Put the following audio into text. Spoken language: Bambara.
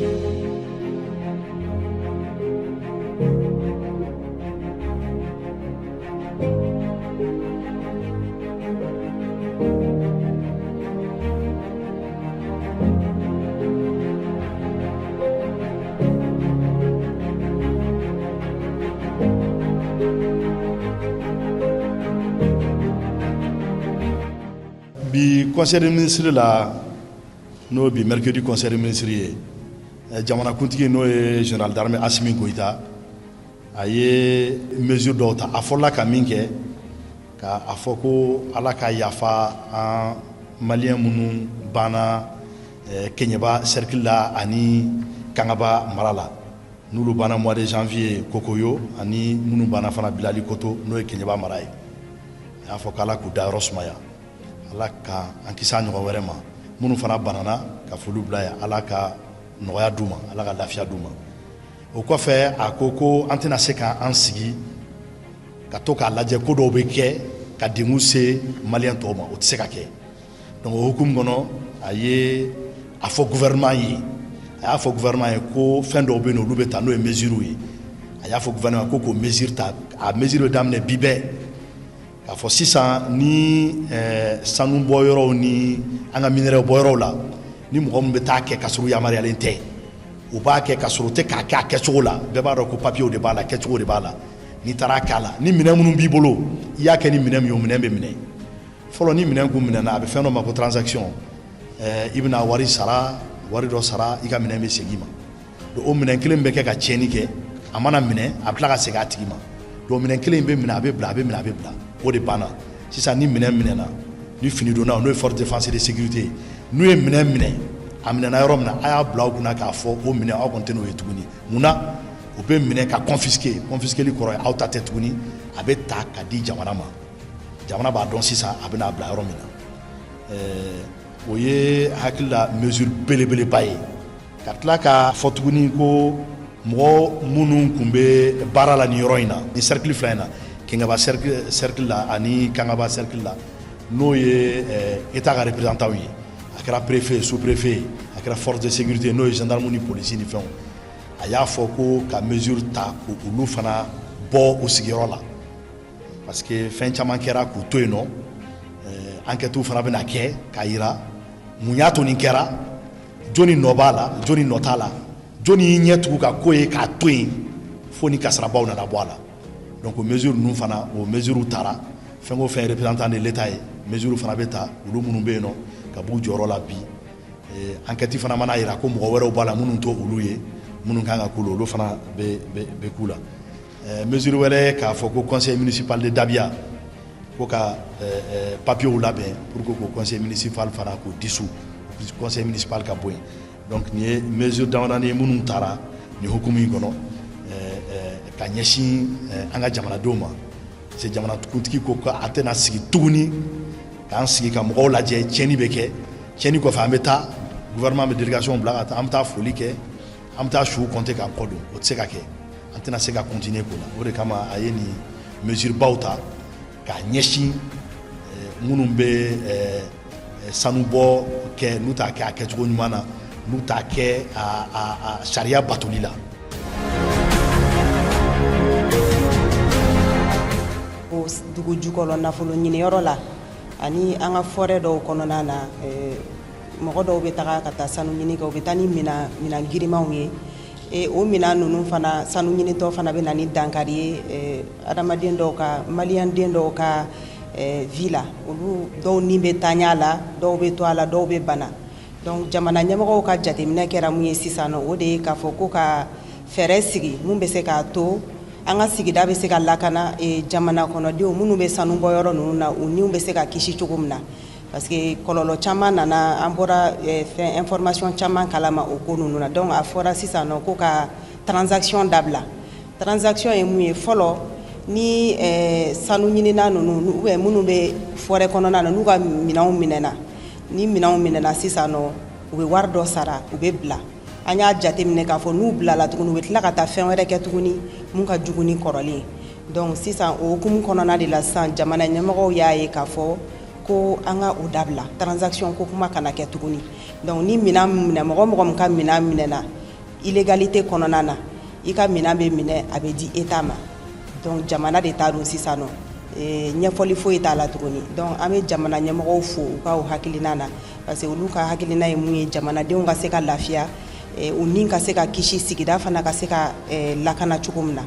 Bi conseil des ministres la no bi mercredi conseil des ministres jamana kuntigi no général d'armée Assimi Goïta aye mesure d'ota afola ka minke ka afoko ala ka yafa en malien munu bana kenyaba cercle la ani kangaba marala nulu bana mois de janvier kokoyo ani munu bana fana bilali koto no kenyaba maray afoko ala ku da rosmaya ala ka an kisa ɲɔgɔn wɛrɛ ma minnu fana banana ka foli bila ya ala ka nɔgɔya d'u ma ala ka lafiya d'u ma o kɔfɛ a ko an tɛna se k'an sigi ka to k'a lajɛ ko dɔw bɛ kɛ ka dengun se maliyɛn tɔw ma o tɛ se ka kɛ donc o hukumu kɔnɔ a ye a fɔ gouvernement ye a y'a fɔ gouvernement ye ko fɛn dɔw bɛ yen olu bɛ ta n'o ye mesure ye a y'a fɔ gouvernement k'o mesure ta a mesure bɛ daminɛ bi bɛɛ k'a fɔ sisan ni sanu bɔyɔrɔw ni an ka minɛrɛ bɔyɔrɔw la ni mɔgɔ min bɛ taa kɛ ka sɔrɔ yamaruyalen tɛ u b'a kɛ ka sɔrɔ u tɛ k'a kɛ a kɛcogo la bɛɛ b'a dɔn ko papiyew de b'a la kɛcogo de b'a la n'i taara k'a la ni minɛn minnu b'i bolo i y'a kɛ ni minɛn min ye o minɛn bɛ minɛ fɔlɔ ni minɛn kun minɛna a bɛ fɛn dɔ ma ko transaction i bɛna wari dɔ sara i ka minɛn bɛ segin i ma donc o minɛn kelen bɛ kɛ ka tiɲɛni kɛ a mana minɛ a bɛ tila ka segin a tigi ma donc minɛn kelen bɛ minɛ a bɛ bila a bɛ minɛ a bɛ bila o de banna sisan ni minɛn minɛna ni fini donna n'o ye force de défense et de sécurité n'u ye minɛn minɛ a minɛna yɔrɔ min na a y'a bila aw kunna k'a fɔ o minɛn aw kɔni tɛ n'o ye tuguni munna u bɛ minɛ ka confisquer kɔrɔ ye aw ta tɛ tuguni a bɛ ta ka di jamana ma jamana b'a dɔn sisan a bɛna bila yɔrɔ min na o ye hakili la mesure belebeleba ye ka tila k'a fɔ tuguni ko mɔgɔ minnu tun bɛ baara la nin yɔrɔ in na ni cercle fila in na Kengaba cercle la ani Kangaba cercle la n'o ye état ka représentant ye a kɛra préfet sous-préfet a kɛra force de sécurité n'o ye gendarme ni police ni fɛnw a y'a fɔ ko ka mesure ta ko olu fana bɔ o sigiyɔrɔ la parce que fɛn caman kɛra k'u to yen nɔ enquêtew fana bɛna kɛ k'a yira mun y'a to nin kɛra joni nɔ b'a la joni nɔ t'a la joni y'i ɲɛ tugu ka ko ye k'a to yen fo ni kasarabaw nana bɔ a la donc o mesure ninnu fana o mesure taara fɛn o fɛn représentant de l'état ye mesure fana bɛ ta olu minnu bɛ yen nɔ ka b'u jɔyɔrɔ la bi enquête fana mana yira ko mɔgɔ wɛrɛw b'a la minnu to olu ye minnu kan ka k'u la olu fana bɛ k'u la mesure wɛrɛ k'a fɔ ko conseil municipal de Dabia ko ka papiyew labɛn pour que k'o conseil municipal fana k'o dissous conseil municipal ka bɔ yen donc nin ye mesure damadɔni ye minnu taara nin hukumu in kɔnɔ ka ɲɛsin an ka jamanadenw ma parce que jamanakuntigi ko a tɛna sigi tuguni k'an sigi ka mɔgɔw lajɛ tiɲɛni bɛ kɛ tiɲɛni kɔfɛ an bɛ taa gouvernement bɛ délégation bila ka taa an bɛ taa foli kɛ an bɛ taa suw compter k'an kɔ don o tɛ se ka kɛ an tɛna se ka continuer ko la o de kama a ye nin mesure baw ta k'a ɲɛsin minnu bɛ sanubɔ kɛ n'u t'a kɛ a kɛcogo ɲuman na n'u t'a kɛ a sariya batoli la. Dugu jukɔrɔ nafolo ɲiniyɔrɔ la ani an ka forêt dɔw kɔnɔna na mɔgɔ dɔw bɛ taga ka taa sanu ɲini kɛ u bɛ taa ni minan girimanw ye o minan ninnu fana sanu ɲinitɔ fana bɛ na ni dankari ye adamaden dɔw ka maliyɛnden dɔw ka vie la olu dɔw ni bɛ taaɲa la dɔw bɛ to a la dɔw bɛ bana donc jamana ɲɛmɔgɔw ka jateminɛ kɛra mun ye sisan o de ye k'a fɔ ko ka fɛɛrɛ sigi mun bɛ se k'a to an ka sigida bɛ se ka lakana jamana kɔnɔdenw minnu bɛ sanu bɔyɔrɔ ninnu na u niw bɛ se ka kisi cogo min na parce que kɔlɔlɔ caman nana an bɔra fɛn information caman kalama o ko ninnu na donc a fɔra sisan nɔ ko ka transaction dabila transaction ye mun ye fɔlɔ ni sanu ɲinina ninnu ou bien minnu bɛ forêt kɔnɔna na n'u ka minɛnw minɛna ni minɛnw minɛna sisan nɔ u bɛ wari dɔ sara u bɛ bila an y'a jateminɛ k'a fɔ n'u bilala tuguni u bɛ tila ka taa fɛn wɛrɛ kɛ tuguni mun ka jugu ni kɔrɔlen donc sisan o hukumu kɔnɔna de la sisan jamana ɲɛmɔgɔw y'a ye k'a fɔ ko an ka o dabila transaction ko kuma kana kɛ tuguni donc ni minɛn minɛ mɔgɔ min ka minɛn minɛna illégalité kɔnɔna na i ka minan bɛ minɛ a bɛ di État ma donc jamana de t'a dɔn sisan nɔ ɲɛfɔli foyi t'a la tuguni donc an bɛ jamana ɲɛmɔgɔw fo u ka o hakilina na parce que olu ka hakilina ye mun ye jamanadenw ka se ka lafiya u ni ka se ka kisi sigida fana ka se ka lakana cogo min na.